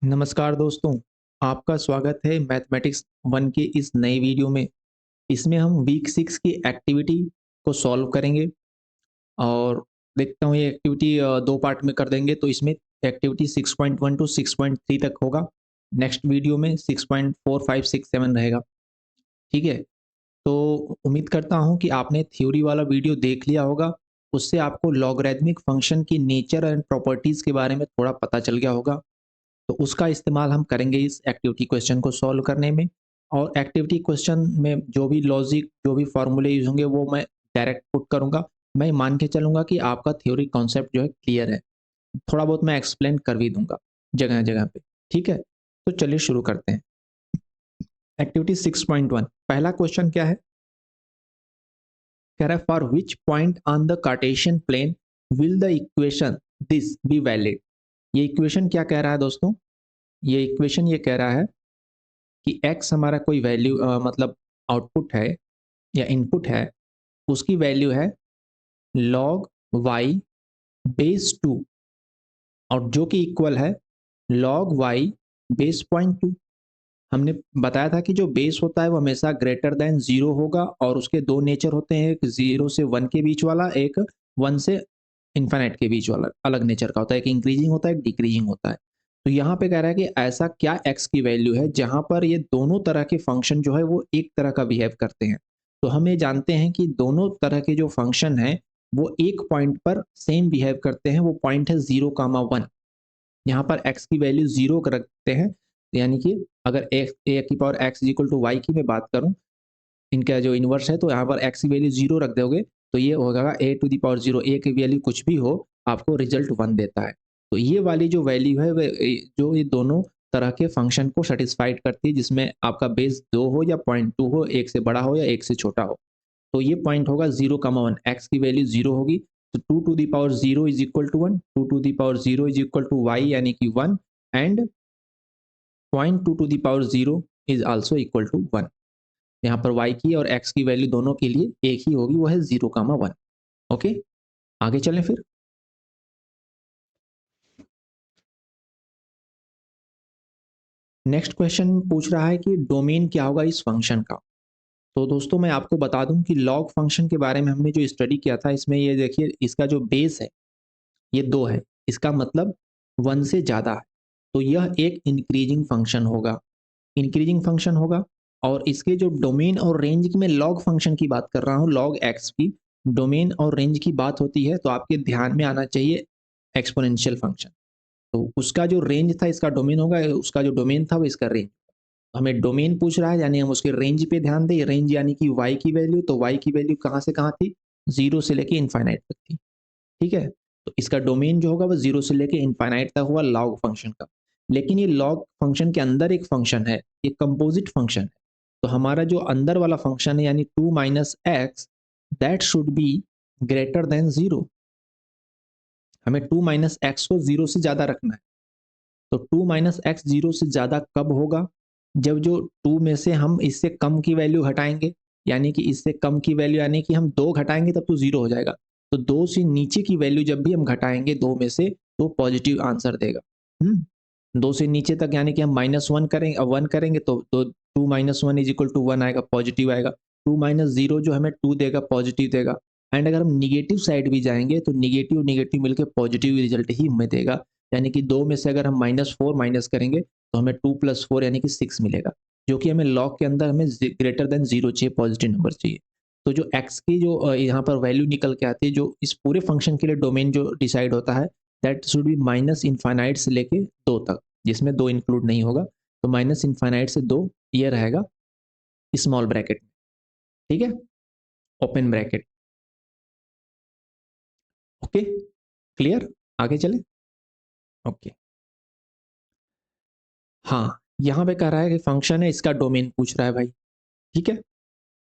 नमस्कार दोस्तों, आपका स्वागत है मैथमेटिक्स 1 के इस नए वीडियो में। इसमें हम वीक 6 की एक्टिविटी को सॉल्व करेंगे और देखता हूँ ये एक्टिविटी 2 पार्ट में कर देंगे, तो इसमें एक्टिविटी 6.1 टू 6.3 तक होगा। नेक्स्ट वीडियो में 6.4, 5, 6, 7 रहेगा। ठीक है? तो उम्मीद करता हूँ कि आपने थ्योरी वाला वीडियो देख लिया होगा। उससे आपको लॉगरिथमिक फंक्शन की नेचर एंड प्रॉपर्टीज़ के बारे में थोड़ा पता चल गया होगा। तो उसका इस्तेमाल हम करेंगे इस एक्टिविटी क्वेश्चन को सॉल्व करने में। और एक्टिविटी क्वेश्चन में जो भी लॉजिक, जो भी फॉर्मूले यूज होंगे वो मैं डायरेक्ट पुट करूंगा। मैं मान के चलूंगा कि आपका थ्योरी कॉन्सेप्ट जो है क्लियर है। थोड़ा बहुत मैं एक्सप्लेन कर भी दूंगा जगह जगह पे। ठीक है, तो चलिए शुरू करते हैं। एक्टिविटी 6.1 पहला क्वेश्चन क्या है? कह रहा है for which point on the Cartesian plane will the equation this be valid. ये इक्वेशन क्या कह रहा है दोस्तों? ये इक्वेशन ये कह रहा है कि x हमारा कोई वैल्यू मतलब आउटपुट है या इनपुट है, उसकी वैल्यू है log y बेस 2 और जो कि इक्वल है log y बेस 0.2। हमने बताया था कि जो बेस होता है वो हमेशा ग्रेटर देन जीरो होगा और उसके दो नेचर होते हैं, एक जीरो से वन के बीच वाला, एक वन से इन्फाइनाइट के बीच वाला अलग नेचर का होता है। एक इंक्रीजिंग होता है, एक डिक्रीजिंग होता है। तो यहाँ पे कह रहा है कि ऐसा क्या x की वैल्यू है जहां पर ये दोनों तरह के फंक्शन जो है वो एक तरह का बिहेव करते हैं। तो हम ये जानते हैं कि दोनों तरह के जो फंक्शन हैं वो एक पॉइंट पर सेम बिहेव करते हैं। वो पॉइंट है 0, 1। यहाँ पर x की वैल्यू 0 रखते हैं, यानी कि अगर ए की power x equal to y की मैं बात करूं, इनका जो इनवर्स है, तो यहाँ पर x की वैल्यू 0 रख दोगे तो ये होगा a to the power 0। a की वैल्यू कुछ भी हो, आपको रिजल्ट 1 देता है। तो ये वाली जो वैल्यू है जो ये दोनों तरह के फंक्शन को सेटिस्फाइड करती है, जिसमें आपका बेस 2 हो या 0.2 हो, एक से बड़ा हो या एक से छोटा हो। तो ये पॉइंट होगा 0, 1। x की वैल्यू 0 होगी तो 2 to the power 0 is equal to 1, 2 to the power 0 is equal to y यानी कि 1, and 0.2 to the power 0 is also equal to 1। यहाँ पर y की और x की वैल्यू दोनों के लिए एक ही होगी, वो है 0, 1। ओके, आगे चलें फिर। नेक्स्ट क्वेश्चन पूछ रहा है कि डोमेन क्या होगा इस फंक्शन का। तो दोस्तों मैं आपको बता दूं कि लॉग फंक्शन के बारे में हमने जो स्टडी किया था, इसमें ये देखिए इसका जो बेस है ये 2 है, इसका मतलब 1 से ज़्यादा है। तो यह एक इंक्रीजिंग फंक्शन होगा, इंक्रीजिंग फंक्शन होगा। और इसके जो डोमेन और रेंज की, मैं लॉग फंक्शन की बात कर रहा हूँ, लॉग एक्स की डोमेन और रेंज की बात होती है तो आपके ध्यान में आना चाहिए एक्सपोनेंशियल फंक्शन। तो उसका जो रेंज था इसका डोमेन होगा, उसका जो डोमेन था वो इसका रेंज। हमें डोमेन पूछ रहा है यानी हम उसके रेंज पे ध्यान दें। रेंज यानी कि y की वैल्यू, तो y की वैल्यू कहाँ से कहाँ थी? 0 से लेके इनफाइनाइट तक थी। ठीक है, तो इसका डोमेन जो होगा वो 0 से लेके इनफाइनाइट तक हुआ लॉग फंक्शन का। लेकिन ये लॉग फंक्शन के अंदर एक फंक्शन है, ये कंपोजिट फंक्शन है। तो हमारा जो अंदर वाला फंक्शन है यानी 2 minus x, that should be greater than 0। हमें 2 माइनस एक्स को 0 से ज़्यादा रखना है। तो 2 माइनस एक्स 0 से ज़्यादा कब होगा? जब जो 2 में से हम इससे कम की वैल्यू घटाएंगे, यानी कि इससे कम की वैल्यू यानी कि हम 2 घटाएंगे तब तो 0 हो जाएगा। तो 2 से नीचे की वैल्यू जब भी हम घटाएंगे 2 में से, तो पॉजिटिव आंसर देगा। 2 से नीचे तक यानी कि हम -1 करेंगे, 1 करेंगे तो 2 माइनस 1 इज इक्वल टू 1 आएगा, पॉजिटिव आएगा। 2 माइनस 0 जो हमें 2 देगा, पॉजिटिव देगा। एंड अगर हम निगेटिव साइड भी जाएंगे तो निगेटिव निगेटिव मिलकर पॉजिटिव रिजल्ट ही हमें देगा। यानी कि 2 में से अगर हम -4 माइनस करेंगे तो हमें 2 प्लस 4 यानी कि 6 मिलेगा, जो कि हमें लॉग के अंदर हमें ग्रेटर देन 0 चाहिए, पॉजिटिव नंबर चाहिए। तो जो x की जो यहाँ पर वैल्यू निकल के आती है, जो इस पूरे फंक्शन के लिए डोमेन जो डिसाइड होता है, that should B minus infinite से लेके 2 तक, जिसमें 2 इंक्लूड नहीं होगा। तो माइनस इनफाइनाइट से 2 ये रहेगा स्मॉल ब्रैकेट। ठीक है, ओपन ब्रैकेट। ओके, क्लियर, आगे चले। ओके, हाँ, यहाँ पे कह रहा है कि फंक्शन है, इसका डोमेन पूछ रहा है भाई। ठीक है,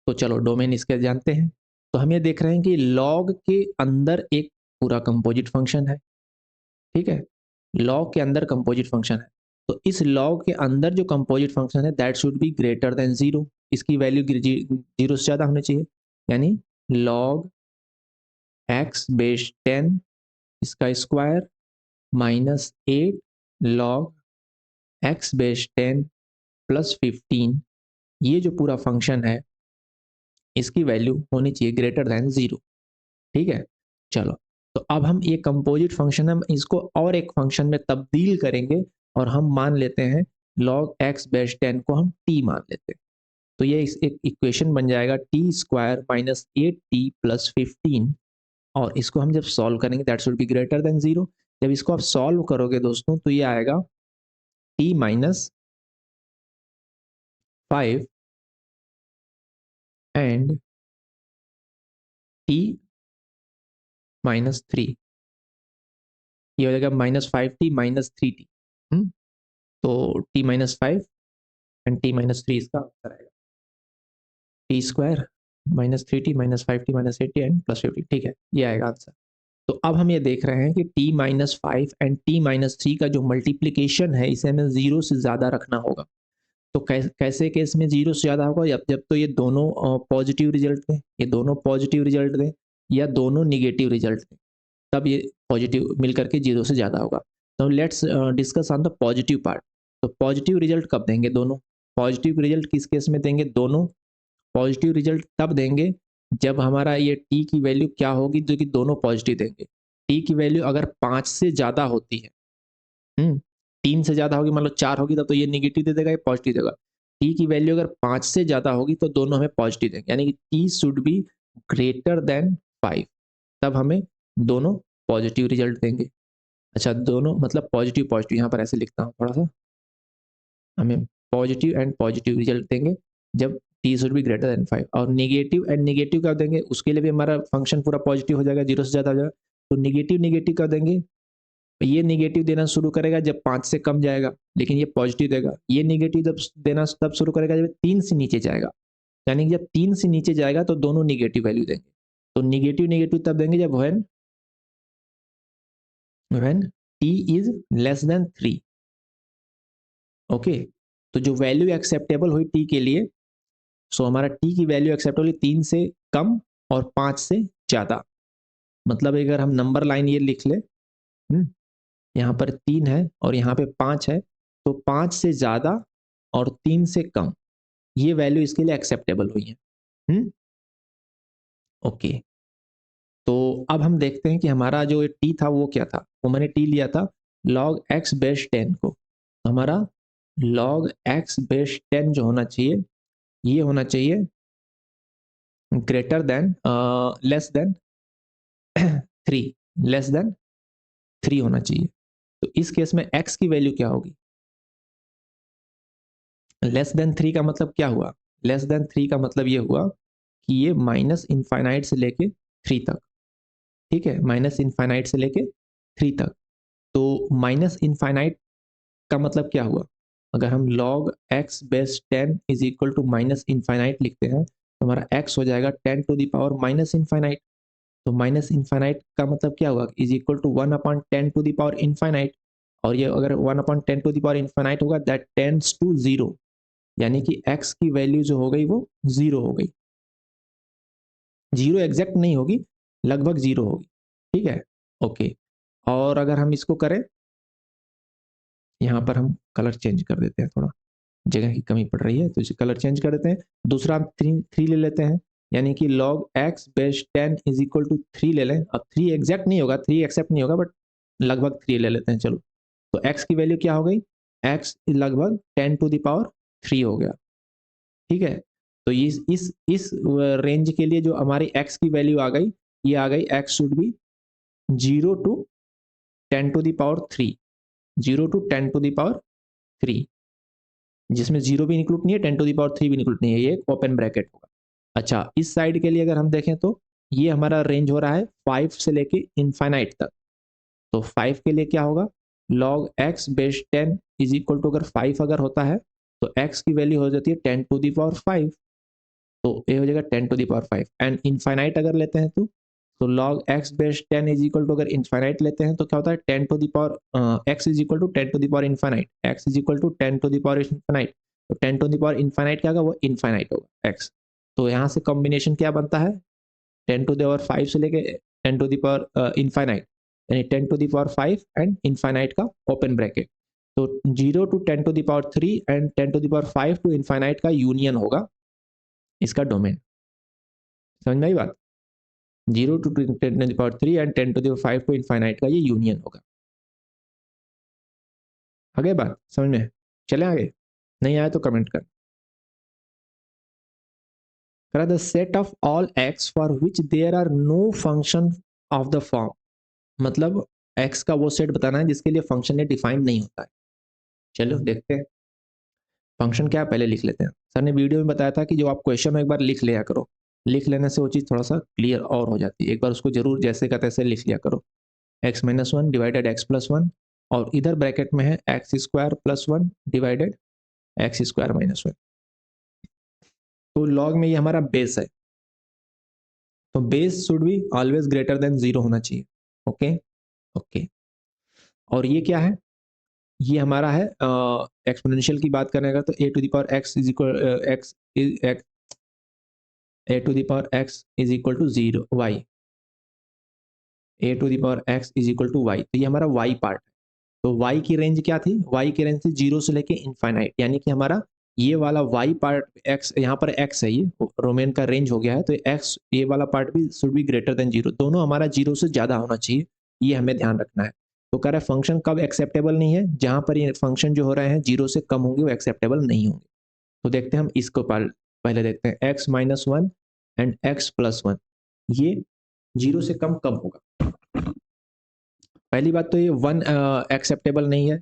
तो चलो डोमेन इसके जानते हैं। तो हम ये देख रहे हैं कि लॉग के अंदर एक पूरा कंपोजिट फंक्शन है। ठीक है, लॉग के अंदर कंपोजिट फंक्शन है। तो इस लॉग के अंदर जो कंपोजिट फंक्शन है that should be greater than 0। इसकी वैल्यू 0 से ज़्यादा होनी चाहिए, यानी लॉग एक्स बेस 10 इसका square -8 log x base 10 plus 15, ये जो पूरा फंक्शन है इसकी वैल्यू होनी चाहिए ग्रेटर देन 0। ठीक है, चलो। तो अब हम ये कंपोजिट फंक्शन हम इसको और एक फंक्शन में तब्दील करेंगे और हम मान लेते हैं log x बेस 10 को हम t मान लेते हैं। तो ये एक इक्वेशन बन जाएगा t square minus 8t plus 15, और इसको हम जब सॉल्व करेंगे that should be greater than 0। जब इसको आप सॉल्व करोगे दोस्तों तो ये आएगा t minus 5 and t minus 3, ये हो जाएगा -5t माइनस 3t। तो t minus 5 and t minus 3 इसका आंसर आएगा, T square -3t minus 5t minus 8t and plus 50। ठीक है, ये आएगा आंसर। तो अब हम ये देख रहे हैं कि t minus 5 and t minus 3 का जो मल्टीप्लीकेशन है इसे हमें 0 से ज़्यादा रखना होगा। तो कैसे केस में 0 से ज़्यादा होगा? जब जब तो ये दोनों पॉजिटिव रिजल्ट दें, ये दोनों पॉजिटिव रिजल्ट दें या दोनों निगेटिव रिजल्ट दें, तब ये पॉजिटिव मिलकर के 0 से ज़्यादा होगा। तो let's discuss on the positive part. तो पॉजिटिव रिजल्ट कब देंगे? दोनों। पॉजिटिव रिजल्ट किस केस में देंगे? दोनों। पॉजिटिव रिजल्ट तब देंगे जब हमारा ये टी की वैल्यू क्या होगी, जो कि दोनों पॉजिटिव देंगे। टी की वैल्यू अगर 5 से ज़्यादा होती है, 3 से ज़्यादा होगी, मान लो 4 होगी, तब तो ये निगेटिव दे देगा, ये पॉजिटिव देगा। टी की वैल्यू अगर 5 से ज़्यादा होगी तो दोनों हमें पॉजिटिव देंगे, यानी कि T should be greater then 5, तब हमें दोनों पॉजिटिव रिजल्ट देंगे। अच्छा, दोनों मतलब पॉजिटिव पॉजिटिव, यहाँ पर ऐसे लिखता हूँ थोड़ा सा, हमें पॉजिटिव एंड पॉजिटिव रिजल्ट देंगे जब T should be greater then 5। और निगेटिव एंड निगेटिव कब देंगे? उसके लिए भी हमारा फंक्शन पूरा पॉजिटिव हो जाएगा, 0 से ज़्यादा हो जाएगा। तो निगेटिव निगेटिव कब देंगे? ये निगेटिव देना शुरू करेगा जब 5 से कम जाएगा, लेकिन ये पॉजिटिव देगा। ये निगेटिव जब देना तब शुरू करेगा जब 3 से नीचे जाएगा, यानी कि जब 3 से नीचे जाएगा तो दोनों निगेटिव वैल्यू देंगे। तो निगेटिव निगेटिव तब देंगे जब when T is less than 3। Okay, तो जो वैल्यू एक्सेप्टेबल हुई टी के लिए, सो हमारा टी की वैल्यू एक्सेप्टेबल 3 से कम और 5 से ज़्यादा। मतलब अगर हम नंबर लाइन ये लिख ले, यहाँ पर 3 है और यहाँ पे 5 है, तो 5 से ज़्यादा और 3 से कम, ये वैल्यू इसके लिए एक्सेप्टेबल हुई है। ओके, तो अब हम देखते हैं कि हमारा जो टी था वो क्या था। वो मैंने टी लिया था log x बेस 10 को। तो हमारा log x बेस 10 जो होना चाहिए, ये होना चाहिए greater than less than 3, less than 3 होना चाहिए। तो इस केस में x की वैल्यू क्या होगी? लेस देन 3 का मतलब क्या हुआ? लेस देन 3 का मतलब ये हुआ कि ये माइनस इनफाइनाइट से लेके 3 तक। ठीक है, माइनस इनफाइनाइट से लेके 3 तक। तो माइनस इनफाइनाइट का मतलब क्या हुआ? अगर हम log x base 10 is equal to minus infinite लिखते हैं तो हमारा x हो जाएगा 10 to the power minus infinite. तो माइनस इनफाइनाइट का मतलब क्या हुआ? Is equal to 1 upon 10 to the power infinite. और ये अगर 1 upon 10 to the power infinite होगा दैट टेंड्स टू 0, यानी कि x की वैल्यू जो हो गई वो 0 हो गई। 0 एग्जैक्ट नहीं होगी, लगभग 0 होगी। ठीक है, ओके। और अगर हम इसको करें, यहाँ पर हम कलर चेंज कर देते हैं, थोड़ा जगह की कमी पड़ रही है तो इसे कलर चेंज कर देते हैं। दूसरा हम 3 ले लेते हैं, यानी कि log x base 10 is equal to 3 ले लें। अब 3 एग्जैक्ट नहीं होगा, 3 एक्सेप्ट नहीं होगा, बट लगभग 3 ले लेते हैं। चलो, तो x की वैल्यू क्या हो गई? x लगभग 10 टू द पावर 3 हो गया। ठीक है, तो इस रेंज के लिए जो हमारी x की वैल्यू आ गई, ये आ गई x should be 0 to 10 to the power 3, 0 to 10 to the power 3, जिसमें 0 भी इंक्लूड नहीं है, 10 टू द पावर 3 भी इंक्लूड नहीं है, ये एक ओपन ब्रैकेट होगा। अच्छा, इस साइड के लिए अगर हम देखें तो ये हमारा रेंज हो रहा है 5 से लेके इनफाइनाइट तक। तो 5 के लिए क्या होगा? log x base 10 is equal to, अगर 5 अगर होता है तो x की वैल्यू हो जाती है 10 टू द पावर 5, तो ये हो जाएगा 10 to the power 5। And infinite अगर लेते हैं तो log x base 10 is equal to, अगर इनफाइनाइट लेते हैं तो क्या होता है? 10 to the power x is equal to 10 to the power infinite, x is equal to 10 to the power infinite. तो 10 टू द पावर इनफाइनाइट क्या होगा? वो इनफाइनाइट होगा x। तो यहाँ से कॉम्बिनेशन क्या बनता है? 10 टू द पावर 5 से लेके 10 टू द पावर इनफाइनाइट, यानी 10 to the power 5 and infinite का ओपन ब्रैकेट। तो 0 टू 10⁻³ एंड 10⁵ टू इनफाइनाइट का यूनियन होगा इसका डोमेन। समझ में आई बात? 0 टू 10⁻³ एंड 10⁵ टू इनफाइनाइट का ये यूनियन होगा। आगे बात समझ में? चले आगे, नहीं आया तो कमेंट कर। The set of all x for which there are no function of the form, मतलब एक्स का वो सेट बताना है जिसके लिए फंक्शन डिफाइंड नहीं होता है। चलो देखते हैं फंक्शन क्या है, पहले लिख लेते हैं। सर ने वीडियो में बताया था कि जो आप क्वेश्चन में एक बार लिख लिया करो, लिख लेने से वो चीज़ थोड़ा सा क्लियर और हो जाती है। एक बार उसको जरूर जैसे का तैसे लिख लिया करो। x-1 डिवाइडेड x+1 और इधर ब्रैकेट में है x² + 1 डिवाइडेड x² - 1। तो लॉग में ये हमारा बेस है, तो base should be always greater than 0 होना चाहिए। Okay okay. और ये क्या है? ये हमारा है एक्सपोनेंशियल की बात करने का, तो a⁻x is equal x a⁻x is equal to 0 y, a⁻x is equal to y। तो ये हमारा y पार्ट है। तो y की रेंज क्या थी? y की रेंज थी 0 से लेके इनफाइनाइट, यानी कि हमारा ये वाला y पार्ट x, यहाँ पर x है, ये रोमेन का रेंज हो गया है, तो x ये वाला पार्ट भी शुड बी ग्रेटर देन 0, दोनों हमारा 0 से ज्यादा होना चाहिए, ये हमें ध्यान रखना है। तो कह रहा है फंक्शन कब एक्सेप्टेबल नहीं है? जहां पर ये फंक्शन जो हो रहे हैं 0 से कम होंगे वो एक्सेप्टेबल नहीं होंगे। तो देखते हैं हम इसको पहले देखते हैं x-1 एंड x+1, ये 0 से कम कब होगा? पहली बात तो ये 1 एक्सेप्टेबल नहीं है,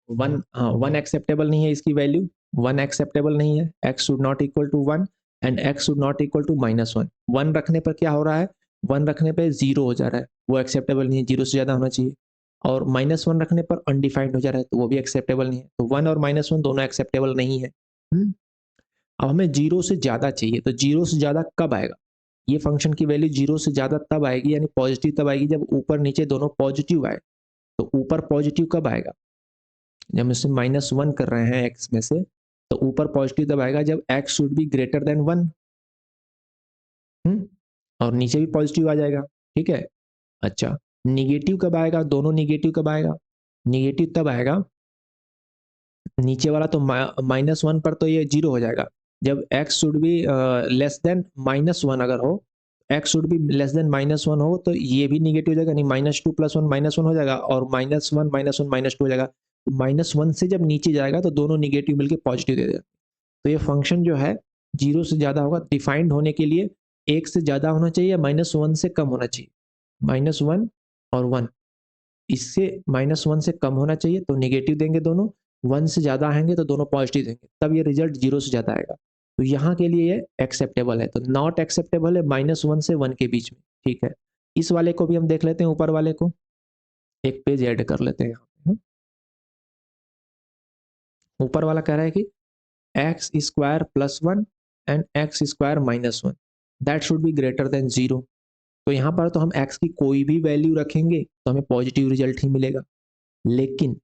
1 एक्सेप्टेबल नहीं है, इसकी वैल्यू 1 एक्सेप्टेबल नहीं है। x should not equal to 1 and x should not equal to -1। 1 रखने पर क्या हो रहा है? 1 रखने पर 0 हो जा रहा है, वो एक्सेप्टेबल नहीं है, 0 से ज़्यादा होना चाहिए। और -1 रखने पर अनडिफाइंड हो जा रहा है, तो वो भी एक्सेप्टेबल नहीं है। तो 1 और -1 दोनों एक्सेप्टेबल नहीं है। अब हमें 0 से ज़्यादा चाहिए, तो 0 से ज़्यादा कब आएगा? ये फंक्शन की वैल्यू 0 से ज़्यादा तब आएगी, यानी पॉजिटिव तब आएगी जब ऊपर नीचे दोनों पॉजिटिव आए। तो ऊपर पॉजिटिव कब आएगा? जब हम इससे -1 कर रहे हैं x में से, तो ऊपर पॉजिटिव तब आएगा जब x should be greater than 1। और नीचे भी पॉजिटिव आ जाएगा, ठीक है। अच्छा, निगेटिव कब आएगा? दोनों निगेटिव कब आएगा? निगेटिव तब आएगा, नीचे वाला तो -1 पर तो ये 0 हो जाएगा, जब x should be less than -1 अगर हो, x should be less than -1 हो, तो ये भी निगेटिव हो जाएगा, नहीं -2 + 1 -1 हो जाएगा, और -1 -1 -2 हो जाएगा। -1 से जब नीचे जाएगा तो दोनों निगेटिव मिलके पॉजिटिव दे देगा। तो ये फंक्शन जो है 0 से ज़्यादा होगा, डिफाइंड होने के लिए 1 से ज़्यादा होना चाहिए या -1 से कम होना चाहिए। -1 और 1, इससे -1 से कम होना चाहिए तो नेगेटिव देंगे दोनों, 1 से ज़्यादा आएंगे तो दोनों पॉजिटिव देंगे, तब ये रिजल्ट 0 से ज़्यादा आएगा। तो यहाँ के लिए ये एक्सेप्टेबल है, तो नॉट एक्सेप्टेबल है -1 से 1 के बीच में, ठीक है। इस वाले को भी हम देख लेते हैं, ऊपर वाले को एक पेज ऐड कर लेते हैं यहाँ पे। ऊपर वाला कह रहा है कि x² + 1 and x² - 1 that should be greater than 0। तो यहाँ पर तो हम x की कोई भी वैल्यू रखेंगे तो हमें पॉजिटिव रिजल्ट ही मिलेगा, लेकिन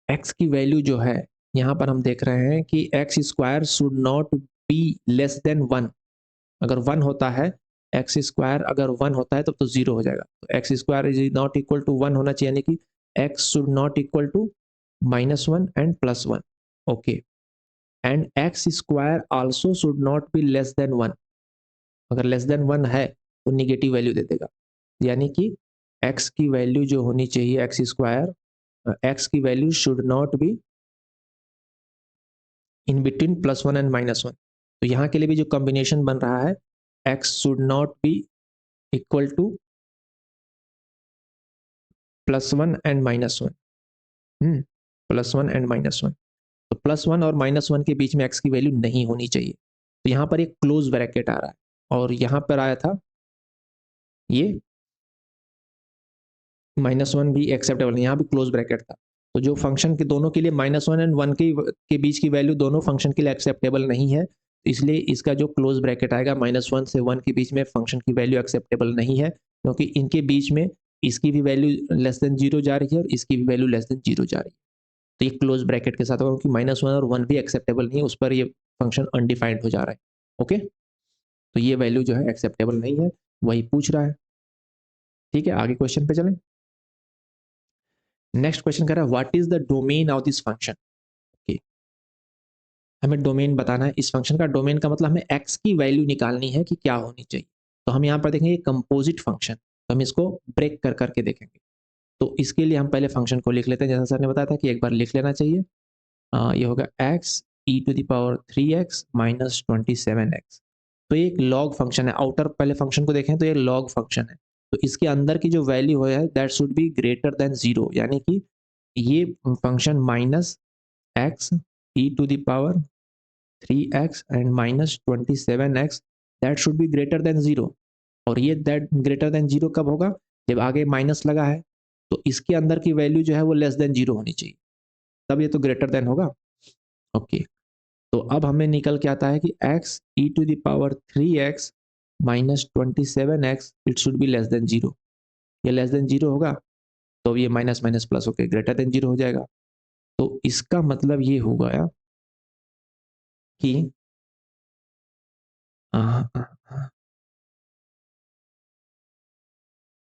x की वैल्यू जो है यहाँ पर हम देख रहे हैं कि x² should not be less than 1। अगर 1 होता है, x² अगर 1 होता है तब तो 0 हो जाएगा, तो x² is not equal to 1 होना चाहिए, यानी कि x should not equal to -1 and +1। Okay, and x² also should not be less than 1। अगर लेस देन 1 है तो निगेटिव वैल्यू दे देगा, यानी कि x की वैल्यू जो होनी चाहिए x की value should not be in between +1 and -1। तो यहाँ के लिए भी जो कॉम्बिनेशन बन रहा है, x should not be equal to +1 and -1। +1 and -1, तो +1 और -1 के बीच में x की वैल्यू नहीं होनी चाहिए। तो यहाँ पर एक क्लोज ब्रैकेट आ रहा है, और यहाँ पर आया था ये -1 भी एक्सेप्टेबल नहीं, यहाँ भी क्लोज ब्रैकेट था। तो जो फंक्शन के दोनों के लिए -1 एंड 1 के बीच की वैल्यू दोनों फंक्शन के लिए एक्सेप्टेबल नहीं है, इसलिए इसका जो क्लोज ब्रैकेट आएगा -1 से 1 के बीच में फंक्शन की वैल्यू एक्सेप्टेबल नहीं है, क्योंकि इनके बीच में इसकी भी वैल्यू लेस देन 0 जा रही है और इसकी भी वैल्यू लेस देन 0 जा रही है। तो ये क्लोज ब्रैकेट के साथ होगा, क्योंकि -1 और 1 भी एक्सेप्टेबल नहीं है, उस पर ये फंक्शन अनडिफाइंड हो जा रहा है। ओके, तो ये वैल्यू जो है एक्सेप्टेबल नहीं है, वही पूछ रहा है। ठीक है, आगे क्वेश्चन पे चलें। नेक्स्ट क्वेश्चन कर रहा है what is the domain of this function. Okay, हमें डोमेन बताना है इस फंक्शन का। डोमेन का मतलब हमें एक्स की वैल्यू निकालनी है कि क्या होनी चाहिए। तो हम यहाँ पर देखेंगे कंपोजिट फंक्शन, तो हम इसको ब्रेक कर करके देखेंगे। तो इसके लिए हम पहले फंक्शन को लिख लेते हैं, जैसा सर ने बताया था कि एक बार लिख लेना चाहिए। ये होगा x e to the power 3x minus 27x। तो ये एक लॉग फंक्शन है। आउटर पहले फंक्शन को देखें तो ये लॉग फंक्शन है। तो इसके अंदर की जो वैल्यू है that should be greater than 0, यानी कि ये function minus x e to the power 3x and minus 27x that should be greater than 0। और ये दैट ग्रेटर देन 0 कब होगा, जब आगे माइनस लगा है तो इसके अंदर की वैल्यू जो है वो लेस देन 0 होनी चाहिए, तब ये तो ग्रेटर देन होगा। ओके, तो अब हमें निकल के आता है कि x e to the power 3x minus 27x it should be less than 0। ये लेस देन 0 होगा तो ये माइनस माइनस प्लस होकर ग्रेटर देन 0 हो जाएगा। तो इसका मतलब ये हो गया कि आ, आ, आ,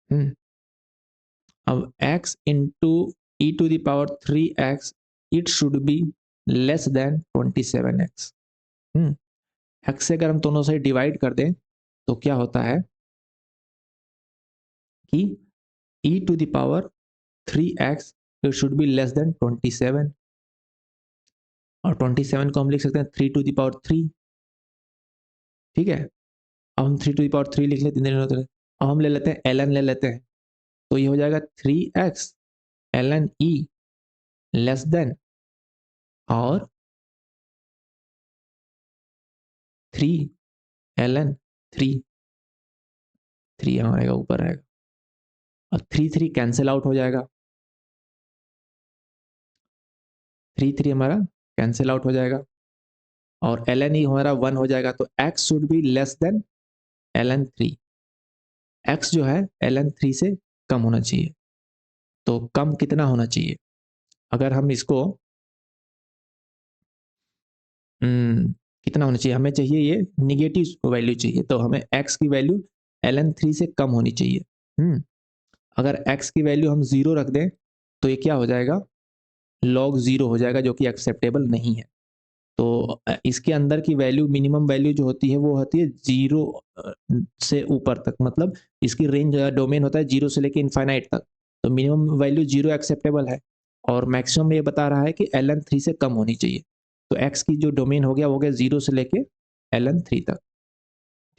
हम्म, अब x into e to the power 3x it should be less than 27x। x से अगर हम दोनों से डिवाइड कर दें तो क्या होता है कि e to the power 3x it should be less than 27। और 27 को हम लिख सकते हैं 3 टू द पावर 3। ठीक है, अब हम 3 टू द पावर 3 लिख लेते हैं। अब हम ले लेते हैं ln ले लेते हैं, तो ये हो जाएगा 3x ln e less than और 3 ln 3। 3 यहाँ आएगा, ऊपर आएगा। अब 3 3 कैंसिल आउट हो जाएगा, 3 3 हमारा कैंसिल आउट हो जाएगा और ln e हमारा 1 हो जाएगा। तो x should be less then ln 3। x जो है ln 3 से कम होना चाहिए। तो कम कितना होना चाहिए, अगर हम इसको कितना होना चाहिए, हमें चाहिए ये निगेटिव वैल्यू चाहिए, तो हमें x की वैल्यू ln 3 से कम होनी चाहिए। अगर x की वैल्यू हम 0 रख दें तो ये क्या हो जाएगा, log 0 हो जाएगा, जो कि एक्सेप्टेबल नहीं है। तो इसके अंदर की वैल्यू, मिनिमम वैल्यू जो होती है वो होती है 0 से ऊपर तक, मतलब इसकी रेंज डोमेन होता है 0 से लेके इनफाइनाइट तक। तो मिनिमम वैल्यू 0 एक्सेप्टेबल है और मैक्सिमम ये बता रहा है कि ln 3 से कम होनी चाहिए। तो x की जो डोमेन हो गया 0 से लेके ln 3 तक।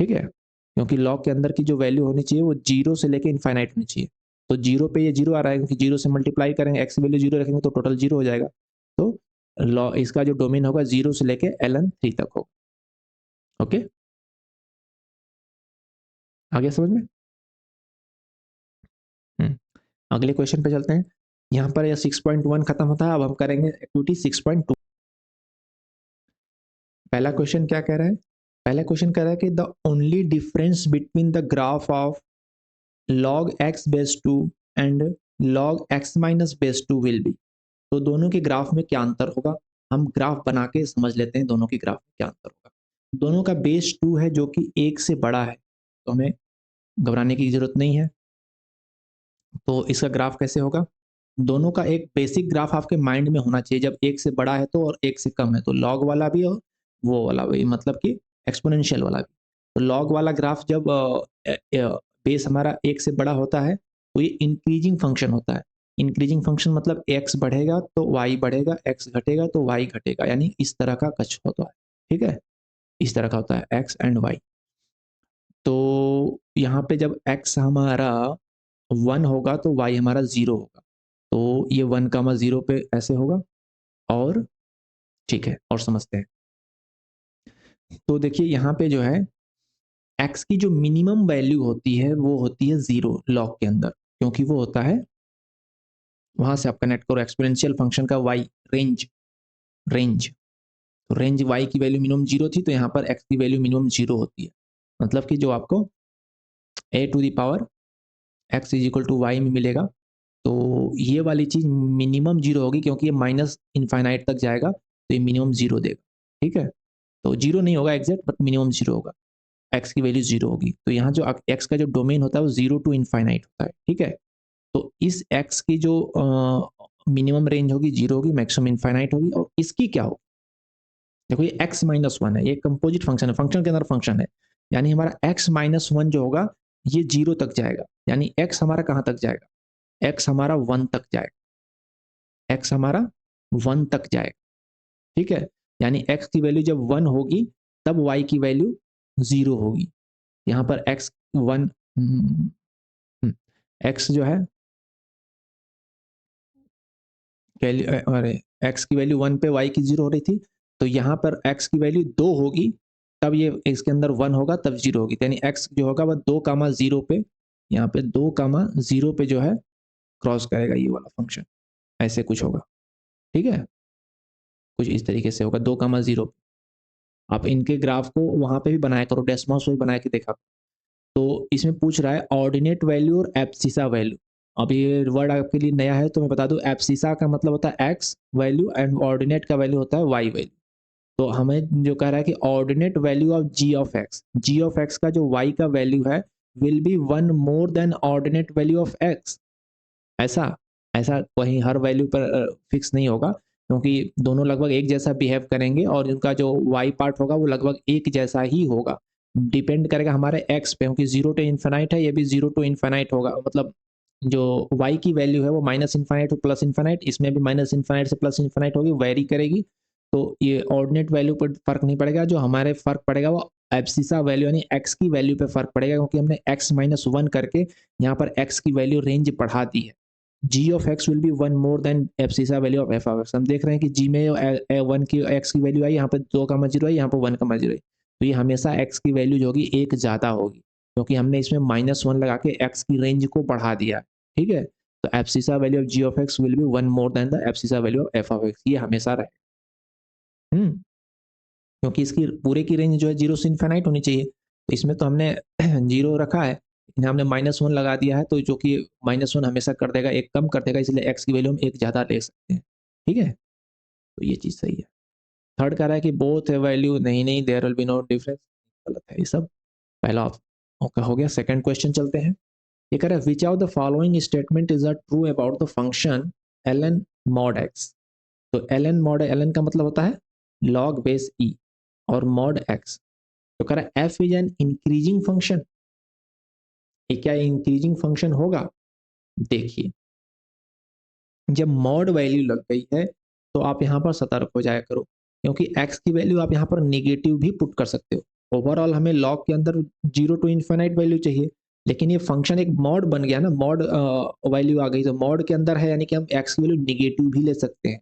ठीक है, क्योंकि लॉग के अंदर की जो वैल्यू होनी चाहिए वो 0 से लेके इनफाइनाइट होनी चाहिए। तो 0 पे ये 0 आ रहा है, क्योंकि 0 से मल्टीप्लाई करेंगे, x की वैल्यू 0 रखेंगे तो टोटल 0 हो जाएगा। तो लॉ इसका जो डोमेन होगा 0 से लेके ln 3 तक होगा। ओके, आ गया समझ में। हम्म, अगले क्वेश्चन पे चलते हैं। यहाँ पर यह 6.1 खत्म होता है, अब हम करेंगे एक्टिविटी 6.2। पहला क्वेश्चन क्या कह रहा है, पहला क्वेश्चन कह रहा है कि the only difference between the graph of log x base 2 and log x minus base 2 will be. तो दोनों के ग्राफ में क्या अंतर होगा, हम ग्राफ बना के समझ लेते हैं दोनों के ग्राफ में क्या अंतर होगा। दोनों का बेस 2 है जो कि 1 से बड़ा है, तो हमें घबराने की जरूरत नहीं है। तो इसका ग्राफ कैसे होगा, दोनों का एक बेसिक ग्राफ आपके माइंड में होना चाहिए, जब 1 से बड़ा है तो और 1 से कम है तो लॉग वाला भी और वो वाला भी, मतलब कि एक्सपोनेंशियल वाला भी। तो लॉग वाला ग्राफ जब बेस हमारा 1 से बड़ा होता है तो ये इंक्रीजिंग फंक्शन होता है। इंक्रीजिंग फंक्शन मतलब x बढ़ेगा तो y बढ़ेगा, x घटेगा तो y घटेगा, यानी इस तरह का कुछ होता है। ठीक है, इस तरह का होता है x एंड y। तो यहाँ पे जब x हमारा 1 होगा तो y हमारा 0 होगा, तो ये 1 कामा 0 पे ऐसे होगा। और ठीक है, और समझते हैं। तो देखिए यहाँ पे जो है x की जो मिनिमम वैल्यू होती है वो होती है 0 लॉग के अंदर, क्योंकि वो होता है, वहां से आप कनेक्ट करो एक्सपोनेंशियल फंक्शन का y रेंज, रेंज। तो रेंज y की वैल्यू मिनिमम 0 थी, तो यहाँ पर x की वैल्यू मिनिमम 0 होती है। मतलब कि जो आपको a to the power x is equal to y में मिलेगा, तो ये वाली चीज मिनिमम 0 होगी, क्योंकि ये माइनस इनफाइनाइट तक जाएगा तो ये मिनिमम 0 देगा। ठीक है, तो 0 नहीं होगा एग्जैक्ट, बट मिनिमम 0 होगा, x की वैल्यू 0 होगी। तो यहाँ जो x का जो डोमेन होता है वो 0 टू इनफाइनाइट होता है। ठीक है, तो इस x की जो मिनिमम रेंज होगी 0 होगी, मैक्सिमम इनफाइनाइट होगी। और इसकी क्या होगी, देखो ये x-1 है, ये कंपोजिट फंक्शन है, फंक्शन के अंदर फंक्शन है, यानी हमारा x-1 जो होगा ये 0 तक जाएगा, यानी x हमारा कहाँ तक जाएगा, x हमारा 1 तक जाएगा, x हमारा 1 तक जाएगा, ठीक है। यानी x की वैल्यू जब 1 होगी तब y की वैल्यू 0 होगी। यहाँ पर x 1 x जो है अरे x की वैल्यू 1 पे y की 0 हो रही थी, तो यहाँ पर x की वैल्यू 2 होगी तब ये इसके अंदर 1 होगा तब 0 होगी, यानी x जो होगा वह 2,0 पे, यहाँ पे 2,0 पे जो है क्रॉस करेगा ये वाला फंक्शन, ऐसे कुछ होगा, ठीक है। कुछ इस तरीके से होगा 2,0। आप इनके ग्राफ को वहां पे भी बनाया करो, डेस्मोस में बना के देखा। तो इसमें पूछ रहा है ऑर्डिनेट वैल्यू और एब्सिसा वैल्यू। अब ये वर्ड आपके लिए नया है तो मैं बता दूं, एब्सिसा का मतलब होता है एक्स वैल्यू एंड ऑर्डिनेट का वैल्यू होता है वाई वैल्यू। तो हमें जो कह रहा है कि ordinate value of g of x का जो वाई का वैल्यू है will be 1 more than ordinate value of x. ऐसा ऐसा कहीं हर वैल्यू पर फिक्स नहीं होगा, क्योंकि दोनों लगभग एक जैसा बिहेव करेंगे और इनका जो वाई पार्ट होगा वो लगभग एक जैसा ही होगा। डिपेंड करेगा हमारे एक्स पे, क्योंकि जीरो टू इन्फानाइट है, ये भी जीरो टू इन्फानाइट होगा, मतलब जो वाई की वैल्यू है वो माइनस इन्फानाइट प्लस इन्फानाइट, इसमें भी माइनस इन्फानाइट से प्लस इन्फानाइट होगी, वेरी करेगी। तो ये ऑर्डिनेट वैल्यू पर फर्क नहीं पड़ेगा, जो हमारे फर्क पड़ेगा वो एब्सिसा वैल्यू यानी एक्स की वैल्यू पे फर्क पड़ेगा, क्योंकि हमने x-1 करके यहाँ पर x की वैल्यू रेंज बढ़ा दी है। G of x will be 1 more than abscissa value of f of x. हम देख रहे हैं कि जी में 1 की एक्स की वैल्यू आई, यहाँ पर 2,0 आई, यहाँ पर 1,0 आई, तो ये हमेशा एक्स की वैल्यू जो होगी एक ज़्यादा होगी, क्योंकि हमने इसमें -1 लगा के एक्स की रेंज को बढ़ा दिया, ठीक है। तो abscissa value of g of x will be 1 more than the abscissa value of f of x, ये हमेशा रहे। क्योंकि इसकी पूरे की रेंज जो है 0 से इन्फिनाइट होनी चाहिए, तो इसमें तो हमने 0 रखा है, इन्हें हमने -1 लगा दिया है, तो जो कि -1 हमेशा कर देगा, एक कम कर देगा, इसलिए एक्स की वैल्यू हम एक ज़्यादा ले सकते हैं, ठीक है। तो ये चीज़ सही है। थर्ड कह रहा है कि बोथ वैल्यू, नहीं नहीं there will be no difference, गलत है ये सब। पहला ओके हो गया। सेकंड क्वेश्चन चलते हैं। ये कह रहा है which of the following statement is a true about the function ln mod x। तो ln का मतलब होता है log बेस e और mod x। तो कह रहा है F is an increasing function, ये क्या इंक्रीजिंग फंक्शन होगा। देखिए जब मॉड वैल्यू लग गई है तो आप यहाँ पर सतर्क हो जाया करो, क्योंकि x की वैल्यू आप यहाँ पर नेगेटिव भी पुट कर सकते हो। ओवरऑल हमें लॉग के अंदर 0 टू इन्फिनाइट वैल्यू चाहिए, लेकिन ये फंक्शन एक मॉड बन गया ना, मॉड वैल्यू आ गई, तो मॉड के अंदर है, यानी कि हम x की वैल्यू नेगेटिव भी ले सकते हैं।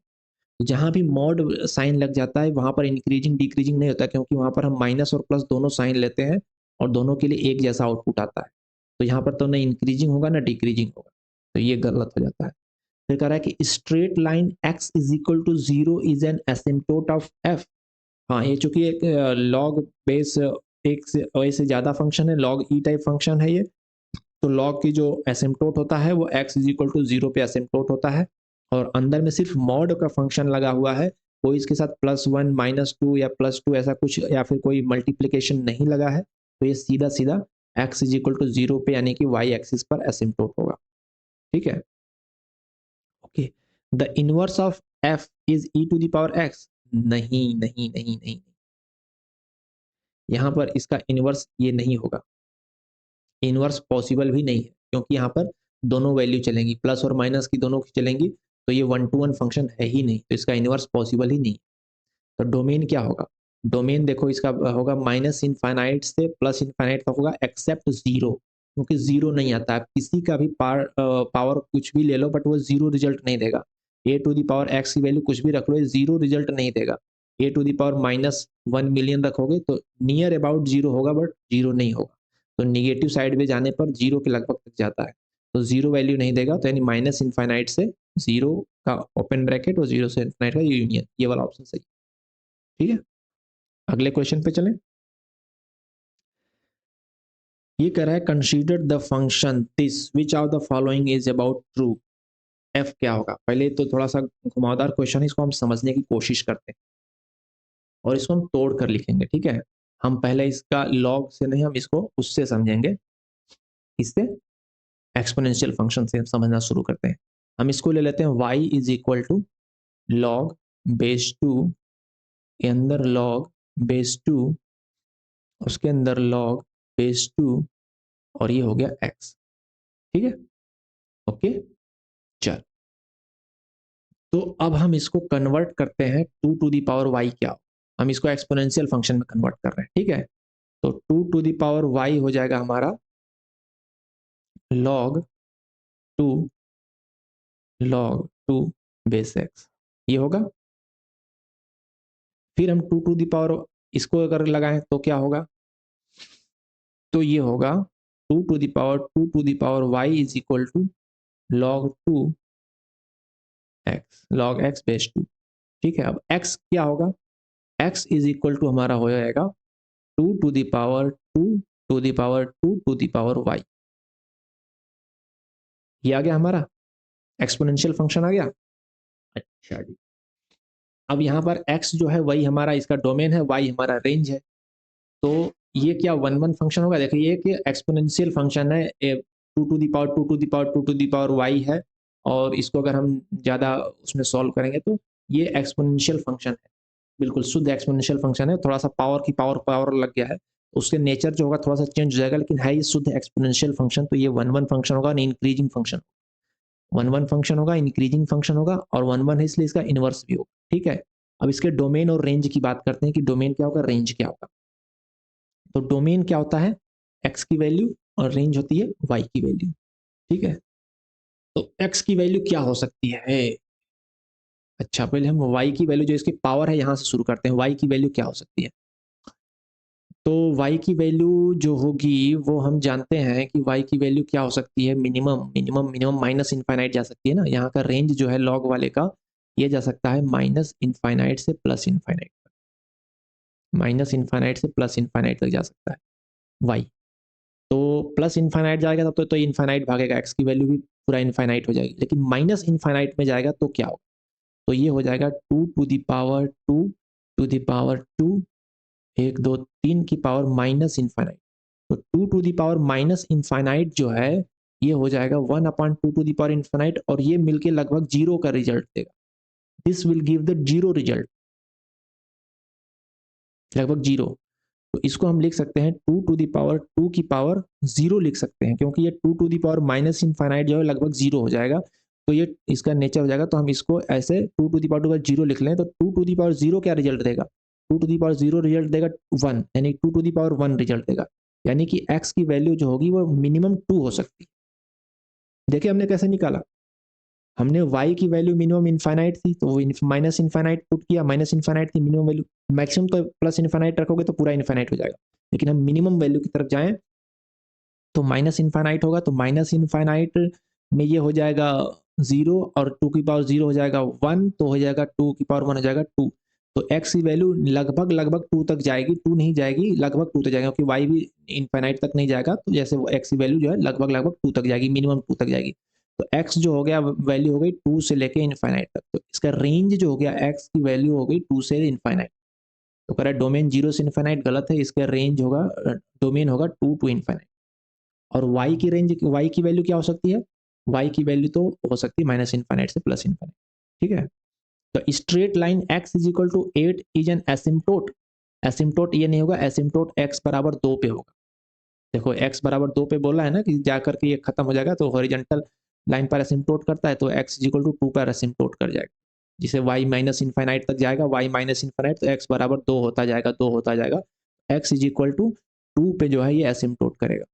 तो जहाँ भी मॉड साइन लग जाता है वहां पर इंक्रीजिंग डिक्रीजिंग नहीं होता, क्योंकि वहां पर हम माइनस और प्लस दोनों साइन लेते हैं और दोनों के लिए एक जैसा आउटपुट आता है। तो यहाँ पर तो ना इंक्रीजिंग होगा ना डिक्रीजिंग होगा, तो ये गलत हो जाता है। फिर कह रहा है कि straight line x is equal to 0 is an asymptote of f। हाँ ये चूंकि एक लॉग बेस एक से ज्यादा फंक्शन है, लॉग ई टाइप फंक्शन है ये, तो लॉग की जो एसिम्प्टोट होता है वो x इज इक्वल टू 0 पे एसिम्प्टोट होता है, और अंदर में सिर्फ मॉड का फंक्शन लगा हुआ है, कोई इसके साथ +1 -2 या +2 ऐसा कुछ या फिर कोई मल्टीप्लीकेशन नहीं लगा है, तो ये सीधा सीधा x इज इक्वल टू 0 पे यानी कि y एक्सिस पर एसिम्प्टोट होगा, ठीक है। Okay, the inverse of f is e to the power x। नहीं नहीं नहीं नहीं, यहाँ पर इसका इनवर्स ये नहीं होगा, इनवर्स पॉसिबल भी नहीं है, क्योंकि यहाँ पर दोनों वैल्यू चलेंगी, प्लस और माइनस की दोनों की चलेंगी, तो ये 1 to 1 फंक्शन है ही नहीं, तो इसका इनवर्स पॉसिबल ही नहीं। तो डोमेन क्या होगा, डोमेन देखो इसका होगा माइनस इनफाइनाइट से प्लस इनफाइनाइट तक होगा एक्सेप्ट जीरो, क्योंकि जीरो नहीं आता है, किसी का भी पावर कुछ भी ले लो बट वो जीरो रिजल्ट नहीं देगा। ए टू द पावर एक्स की वैल्यू कुछ भी रख लो, ये जीरो रिजल्ट नहीं देगा। ए टू द पावर -1 मिलियन रखोगे तो नियर अबाउट जीरो होगा बट जीरो नहीं होगा, तो निगेटिव साइड में जाने पर जीरो के लगभग तक जाता है, तो जीरो वैल्यू नहीं देगा, तो यानी माइनस इनफाइनाइट से जीरो का ओपन ब्रैकेट और जीरो से इनफाइनाइट का यूनियन, ये वाला ऑप्शन सही, ठीक है। अगले क्वेश्चन पे चलें। ये कह रहा है consider the function this which of the following is about true. F क्या होगा, पहले तो थोड़ा सा घुमावदार क्वेश्चन है, इसको हम समझने की कोशिश करते हैं और इसको हम तोड़ कर लिखेंगे, ठीक है। हम पहले इसका लॉग से नहीं, हम इसको उससे समझेंगे, इससे एक्सपोनेंशियल फंक्शन से समझना शुरू करते हैं। हम इसको ले लेते हैं y is equal to log base 2 के अंदर लॉग बेस 2, उसके अंदर लॉग बेस 2, और ये हो गया x। ठीक है, ओके। चल, तो अब हम इसको कन्वर्ट करते हैं 2 टू दी पावर y क्या, हम इसको एक्सपोनेंशियल फंक्शन में कन्वर्ट कर रहे हैं। ठीक है, तो 2 टू दी पावर y हो जाएगा हमारा log 2 बेस x, ये होगा। फिर हम 2 टू दी पावर इसको अगर लगाएं तो क्या होगा, तो ये होगा 2 to the power y is equal to log 2 x base 2। ठीक है, अब x क्या होगा, x इज इक्वल टू हमारा हो जाएगा 2 to the power 2 to the power 2 to the power y। ये आ गया हमारा एक्सपोनेंशियल फंक्शन आ गया। अच्छा जी, अब यहाँ पर x जो है वही हमारा इसका डोमेन है, y हमारा रेंज है। तो ये क्या वन वन फंक्शन होगा, देखिए ये कि एक्सपोनेंशियल फंक्शन है, 2 to the power 2 to the power 2 to the power y है, और इसको अगर हम ज़्यादा उसमें सॉल्व करेंगे तो ये एक्सपोनेंशियल फंक्शन है, बिल्कुल शुद्ध एक्सपोनेंशियल फंक्शन है। थोड़ा सा पावर की पावर लग गया है, उसके नेचर जो होगा थोड़ा सा चेंज हो जाएगा, लेकिन है ये शुद्ध एक्सपोनेंशियल फंक्शन। तो ये वन वन फंक्शन होगा, increasing function, one one function होगा, इंक्रीजिंग फंक्शन होगा, और वन वन है इसलिए इसका इनवर्स भी होगा। ठीक है, अब इसके डोमेन और रेंज की बात करते हैं कि डोमेन क्या होगा, रेंज क्या होगा। तो डोमेन क्या होता है, x की वैल्यू, और रेंज होती है y की वैल्यू। ठीक है, तो x की वैल्यू क्या हो सकती है, अच्छा पहले हम y की वैल्यू जो इसकी पावर है यहां से शुरू करते हैं, y की वैल्यू क्या हो सकती है। तो y की वैल्यू जो होगी वो हम जानते हैं कि y की वैल्यू क्या हो सकती है, minimum minimum minimum minus infinite जा सकती है ना, यहाँ का रेंज जो है लॉग वाले का ये जा सकता है माइनस इनफाइनाइट से प्लस इनफाइनाइट, माइनस इनफाइनाइट से प्लस इनफाइनाइट तक जा सकता है y। तो प्लस इनफाइनाइट जाएगा तब तो इनफाइनाइट भागेगा, x की वैल्यू भी पूरा इनफाइनाइट हो जाएगी, लेकिन माइनस इनफाइनाइट में जाएगा तो क्या होगा, तो ये हो जाएगा 2 to the power 2 to the power 2, 1 2 3 की पावर माइनस इनफाइनाइट। तो 2 to the power minus infinite जो है ये हो जाएगा 1 upon 2 to the power infinite, और ये मिलके लगभग जीरो का रिजल्ट देगा। This will give the zero result, लगभग जीरो। तो इसको हम लिख सकते हैं 2 टू दी पावर 2 की पावर 0 लिख सकते हैं, क्योंकि ये 2 to the power minus infinite जो है लगभग जीरो हो जाएगा, तो ये इसका नेचर हो जाएगा। तो हम इसको ऐसे 2 टू दी पावर 2 का जीरो लिख लें, तो 2 टू दी पावर 0 क्या रिजल्ट देगा, 2 टू दी पावर 0 रिजल्ट देगा 1, यानी 2 टू दी पावर 1 रिजल्ट देगा, यानी कि x की वैल्यू जो होगी वो मिनिमम 2 हो सकती है। देखिए हमने कैसे निकाला, हमने y की वैल्यू मिनिमम इनफाइनाइट थी तो वो माइनस इनफाइनाइट पुट किया, माइनस इनफाइनाइट थी मिनिमम वैल्यू, मैक्सिमम तो प्लस इनफाइनाइट रखोगे तो पूरा इनफाइनाइट हो जाएगा, लेकिन हम मिनिमम वैल्यू की तरफ जाएं तो माइनस इनफाइनाइट होगा, तो माइनस इनफाइनाइट में ये हो जाएगा 0, और 2 की पावर 0 हो जाएगा 1, तो हो जाएगा 2 की पावर 1 हो जाएगा 2। तो x की वैल्यू लगभग लगभग 2 तक जाएगी, 2 नहीं जाएगी, लगभग 2 तक जाएगी, क्योंकि y भी इनफाइनाइट तक नहीं जाएगा, तो जैसे वो x की वैल्यू जो है लगभग लगभग 2 तक जाएगी, मिनिमम 2 तक जाएगी। तो x जो हो गया वैल्यू हो गई 2 से लेके इनफाइनाइट तक, तो इसका रेंज जो हो गया x की वैल्यू हो गई 2 से इनफाइनाइट। तो कह रहा है डोमेन 0 से इनफाइनाइट, गलत है, इसका रेंज होगा, डोमेन होगा 2 टू इनफाइनाइट। और y की रेंज, y की वैल्यू क्या हो सकती है, y की वैल्यू तो हो सकती है माइनस इनफाइनाइट से प्लस इनफाइनाइट। ठीक है, तो straight line x is equal to 8 is an asymptote, asymptote ये नहीं होगा, एसिम्प्टोट x बराबर 2 पे होगा। देखो x बराबर 2 पे बोला है ना कि जाकर के ये खत्म हो जाएगा, तो हॉरिजॉन्टल लाइन पर एसिम्प्टोट करता है, तो x इज इक्वल टू 2 पर एसिम्प्टोट कर जाएगा, जिसे y माइनस इनफाइनाइट तक जाएगा, y माइनस इनफाइनाइट, तो x बराबर 2 होता जाएगा, 2 होता जाएगा, x इज इक्वल टू 2 पे जो है ये एसिम्प्टोट करेगा।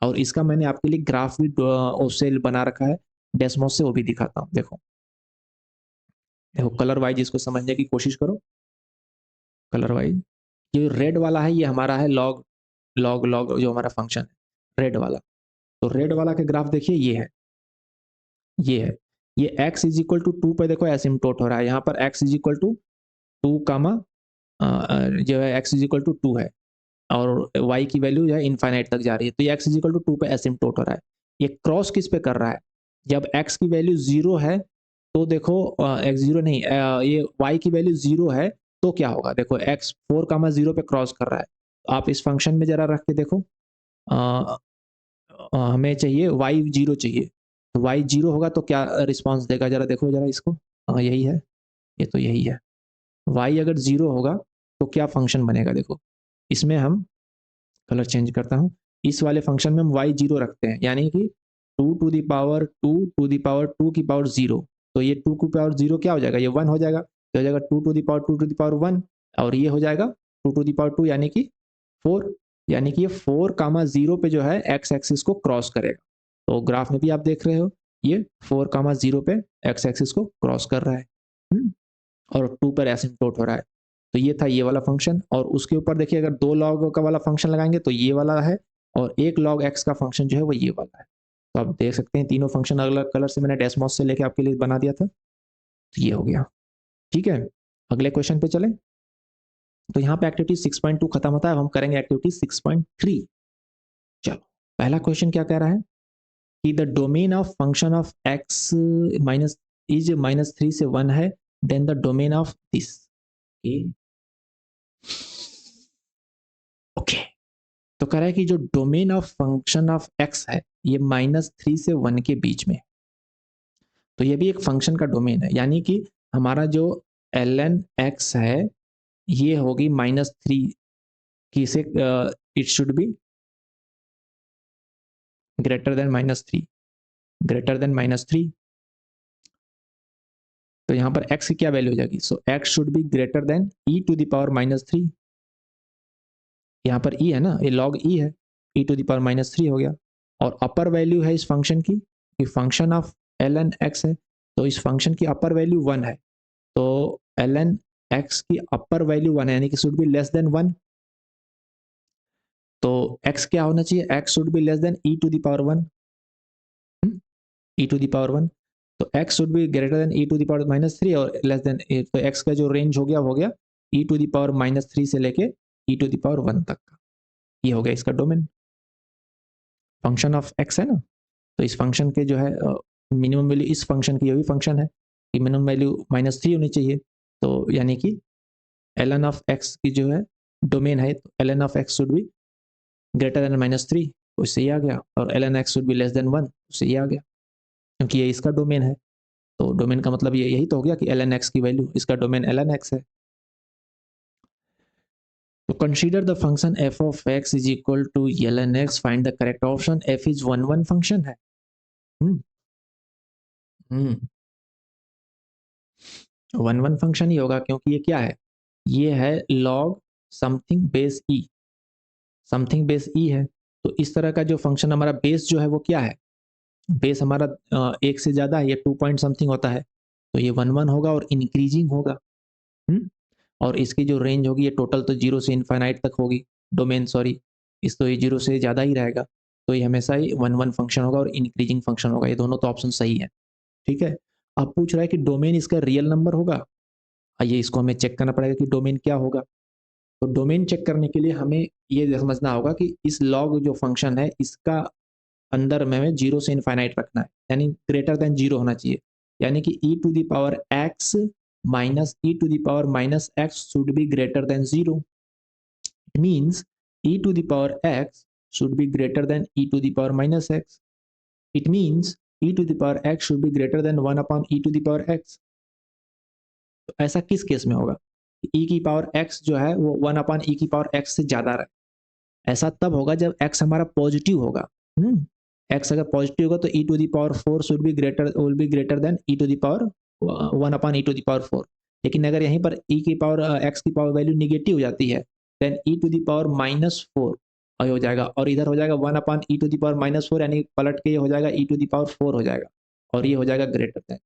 और इसका मैंने आपके लिए ग्राफ भी उससे बना रखा है डेस्मोस से, वो भी दिखाता हूँ। देखो देखो कलर वाइज इसको समझने की कोशिश करो, कलर वाइज ये रेड वाला है, ये हमारा है लॉग लॉग लॉग जो हमारा फंक्शन है रेड वाला। तो रेड वाला के ग्राफ देखिए ये है, ये है, ये x इज इक्वल टू 2 पे देखो एसिम्प्टोट हो रहा है, यहाँ पर x इज इक्वल टू 2 कामा जो है x इज इक्वल टू 2 है, और y की वैल्यू जो है इनफाइनाइट तक जा रही है, तो ये x इज इक्वल टू 2 पे एसिम्प्टोट हो रहा है। ये क्रॉस किस पे कर रहा है, जब x की वैल्यू 0 है तो देखो x 0 नहीं, ये y की वैल्यू 0 है तो क्या होगा, देखो x 4 कामा 0 पे क्रॉस कर रहा है, आप इस फंक्शन में जरा रख के देखो, हमें चाहिए y 0 चाहिए, y 0 होगा तो क्या रिस्पॉन्स देगा, जरा देखो जरा इसको। हाँ यही है, ये तो यही है। y अगर 0 होगा तो क्या फंक्शन बनेगा, देखो इसमें हम कलर चेंज करता हूँ। इस वाले फंक्शन में हम y 0 रखते हैं, यानी कि 2 to the power 2 to the power 2 की पावर 0। तो ये 2 की पावर 0 क्या हो जाएगा, ये 1 हो जाएगा, तो हो जाएगा 2 to the power 2 to the power 1, और ये हो जाएगा 2 टू द पावर 2 यानी कि 4। यानी कि ये 4 कामा 0 पे जो है एक्स एक्सिस को क्रॉस करेगा। तो ग्राफ में भी आप देख रहे हो ये 4 कामा 0 पे एक्स एक्सिस को क्रॉस कर रहा है। और 2 पर एसिम्प्टोट हो रहा है। तो ये था ये वाला फंक्शन, और उसके ऊपर देखिए अगर 2 लॉग का वाला फंक्शन लगाएंगे तो ये वाला है, और 1 लॉग एक्स का फंक्शन जो है वो ये वाला है। तो आप देख सकते हैं तीनों फंक्शन अलग अलग कलर से मैंने डेस्मॉस से लेके आपके लिए बना दिया था। तो ये हो गया, ठीक है। अगले क्वेश्चन पे चलें। तो यहाँ पे एक्टिविटी 6.2 खत्म होता है, अब हम करेंगे एक्टिविटी 6.3। चलो, पहला क्वेश्चन क्या कह रहा है कि the domain of function of x minus is -3 से 1 है, then the domain of this. Okay, तो कह रहा है कि जो domain of function of x है ये -3 से 1 के बीच में। तो ये भी एक फंक्शन का डोमेन है, यानी कि हमारा जो ln x है ये होगी -3 की से it should be greater then -3, greater than -3। तो यहाँ पर x की क्या वैल्यू हो जाएगी, so x should be greater than e to the power -3। यहाँ पर e है ना, ये log e है, e टू द पावर -3 हो गया। और अपर वैल्यू है इस फंक्शन की, कि फंक्शन ऑफ ln x है, तो इस फंक्शन की अपर वैल्यू 1 है। तो ln x की अपर वैल्यू 1 है, यानी कि शुड बी लेस देन 1। तो x क्या होना चाहिए, x should be less than e to the power 1, e to the power 1। तो x should be greater than e to the power -3 और लेस देन, तो x का जो रेंज हो गया e टू द पावर -3 से लेके e टू द पावर 1 तक का। ये हो गया इसका डोमेन, फंक्शन ऑफ x है ना। तो इस फंक्शन के जो है मिनिमम वैल्यू इस फंक्शन की यही फंक्शन है कि मिनिमम वैल्यू -3 होनी चाहिए। तो यानी कि ln ऑफ x की जो है डोमेन है, तो ln of x should be greater then -3, तो इससे ये आ गया, और ln x should be less than 1, उससे ये आ गया, क्योंकि ये इसका डोमेन है। तो डोमेन का मतलब ये यही तो हो गया कि ln x की वैल्यू, इसका डोमेन ln x है। तो consider the function f of x is equal to ln x, find the correct option. f is 1 function है। हम्म हम्म 1 फंक्शन ही होगा, क्योंकि ये क्या है, ये है लॉग समथिंग बेस ई, समथिंग बेस ई है। तो इस तरह का जो फंक्शन हमारा बेस जो है वो क्या है, बेस हमारा 1 से ज़्यादा है, ये 2 पॉइंट समथिंग होता है, तो ये 1 होगा और इंक्रीजिंग होगा। और इसकी जो रेंज होगी ये टोटल तो 0 से इनफाइनाइट तक होगी, डोमेन सॉरी, इस तो ये 0 से ज़्यादा ही रहेगा। तो ये हमेशा ही 1 फंक्शन होगा और इंक्रीजिंग फंक्शन होगा, ये दोनों तो ऑप्शन सही है, ठीक है। अब पूछ रहा है कि डोमेन इसका रियल नंबर होगा। आइए इसको हमें चेक करना पड़ेगा कि डोमेन क्या होगा। तो डोमेन चेक करने के लिए हमें ये समझना होगा कि इस लॉग जो फंक्शन है इसका अंदर में हमें 0 से इनफाइनाइट रखना है, यानी ग्रेटर देन 0 होना चाहिए। यानी कि e to the power x minus e to the power -x should be greater than 0। It means e to the power x should be greater than e to the power -x। It means e to the power x should be greater than 1 upon e to the power x। तो ऐसा किस case में होगा, e की power x जो है वो 1 upon e की पावर x से ज़्यादा रहे। ऐसा तब होगा जब x हमारा पॉजिटिव होगा। x अगर पॉजिटिव होगा तो e to the power 4 should be greater, will be greater than e to the power 1 upon e to the power 4। लेकिन अगर यहीं पर e की पावर x की पावर वैल्यू निगेटिव हो जाती है, then e to the power -4 हो जाएगा, और इधर हो जाएगा 1 upon e to the power -4, यानी पलट के ये हो जाएगा e टू द पावर 4 हो जाएगा, और ये हो जाएगा ग्रेटर देन,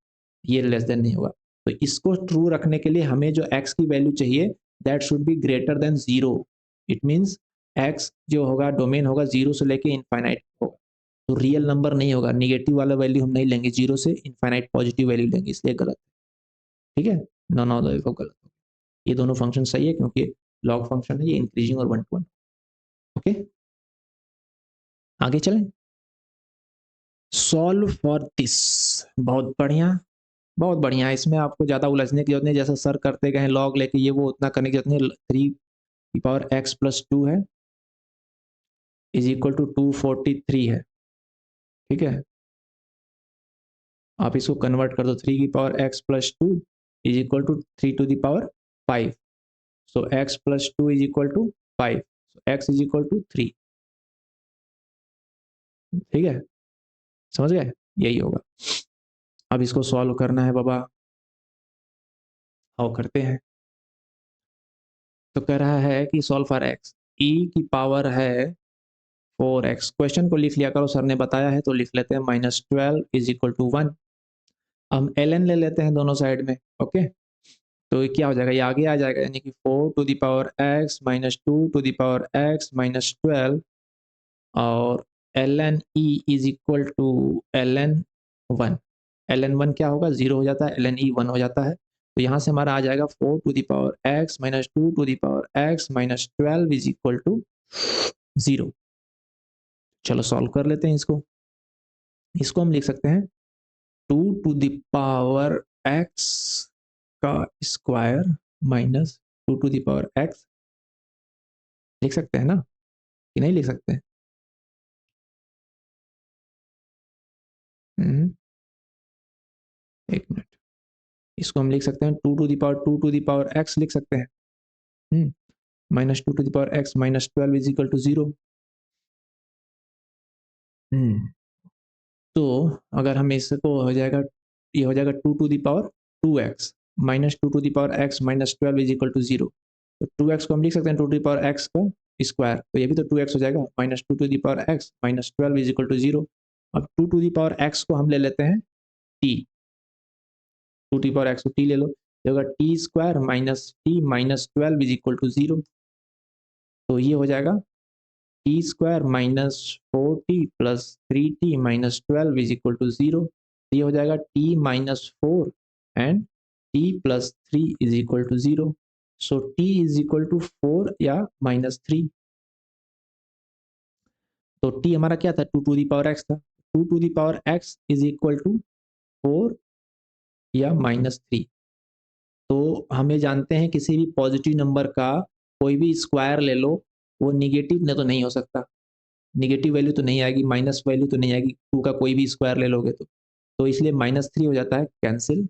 ये लेस देन नहीं होगा। तो इसको ट्रू रखने के लिए हमें जो x की वैल्यू चाहिए that should be greater than 0। It means x जो होगा डोमेन होगा 0 से लेके इनफाइनाइट होगा, तो रियल नंबर नहीं होगा, निगेटिव वाला वैल्यू हम नहीं लेंगे, 0 से इनफाइनाइट पॉजिटिव वैल्यू लेंगे, इसलिए गलत, ठीक है। नो नो देखो गलत, ये दोनों फंक्शन सही है क्योंकि लॉग फंक्शन है, ये इंक्रीजिंग और 1 to 1। ओके, आगे चलें। सॉल्व फॉर दिस, बहुत बढ़िया, बहुत बढ़िया। इसमें आपको ज़्यादा उलझने की जरूरत नहीं, जैसे सर करते गए लॉग लेके ये वो उतना करने की जरूरत नहीं। 3 की पावर x प्लस 2 है इज इक्वल टू 243 है, ठीक है। आप इसको कन्वर्ट कर दो, 3 की power x plus two is equal to 3 to the power 5। So x plus two is equal to 5, x is equal to 3। ठीक है, समझ गए, यही होगा। अब इसको सॉल्व करना है बाबा, आओ करते हैं। तो कह रहा है कि सॉल्व फॉर x, e की पावर है 4x। क्वेश्चन को लिख लिया करो, सर ने बताया है तो लिख लेते हैं। -12 इज इक्वल टू 1। हम ln ले लेते हैं दोनों साइड में, ओके। तो ये क्या हो जाएगा, ये आगे आ जाएगा, यानी कि 4 to the power x minus 2 to the power x minus 12, और ln e is equal to ln 1। ln 1 क्या होगा, 0 हो जाता है, ln e 1 हो जाता है। तो यहाँ से हमारा आ जाएगा 4 to the power x minus 2 to the power x minus 12 is equal to 0। चलो सॉल्व कर लेते हैं इसको। इसको हम लिख सकते हैं 2 टू द पावर x का square minus 2 to the power x। लिख सकते हैं ना, कि नहीं लिख सकते? एक मिनट, इसको हम लिख सकते हैं 2 to the power 2 to the power x लिख सकते हैं, minus 2 to the power x minus 12 is equal to 0। तो अगर हम इसको हो जाएगा, ये हो जाएगा 2 to the power 2x minus 2 to the power x minus 12 is equal to 0। तो 2x को हम लिख सकते हैं 2 टू द पावर x का स्क्वायर, तो ये भी तो 2x हो जाएगा, minus 2 to the power x minus 12 is equal to 0। अब 2 टू द पावर x को हम ले लेते हैं t, 2 to the power x को t ले लो, तो होगा t square minus t minus 12 is equal to 0। तो ये हो जाएगा t square minus 4t plus 3t minus 12 is equal to 0। ये हो जाएगा t minus 4 and t plus 3 is equal to 0। So t is equal to 4 या minus 3। तो t हमारा क्या था, 2 टू दी पावर x था, 2 to the power x is equal to 4 या माइनस 3। तो हमें जानते हैं किसी भी पॉजिटिव नंबर का कोई भी स्क्वायर ले लो, वो निगेटिव न तो नहीं हो सकता, निगेटिव वैल्यू तो नहीं आएगी, माइनस वैल्यू तो नहीं आएगी, 2 का कोई भी स्क्वायर ले लोगे तो इसलिए माइनस 3 हो जाता है कैंसिल।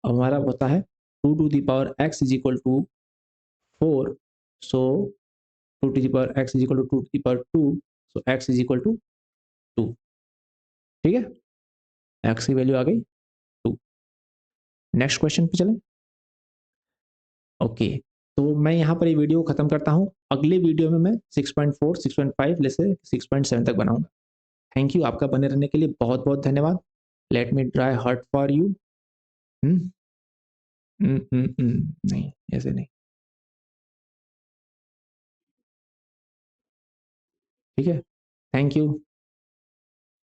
हमारा होता है 2 to the power x is equal to 4। So 2 to the power x is equal to 2 to the power 2। So x is equal to 2। ठीक है, x की वैल्यू आ गई 2। नेक्स्ट क्वेश्चन पे चलें। ओके, तो मैं यहाँ पर ये वीडियो खत्म करता हूँ। अगले वीडियो में मैं 6.4 6.5 ले से 6.7 तक बनाऊंगा। थैंक यू, आपका बने रहने के लिए बहुत बहुत धन्यवाद। Let me try heart for you. नहीं, ऐसे नहीं। ठीक है, थैंक यू।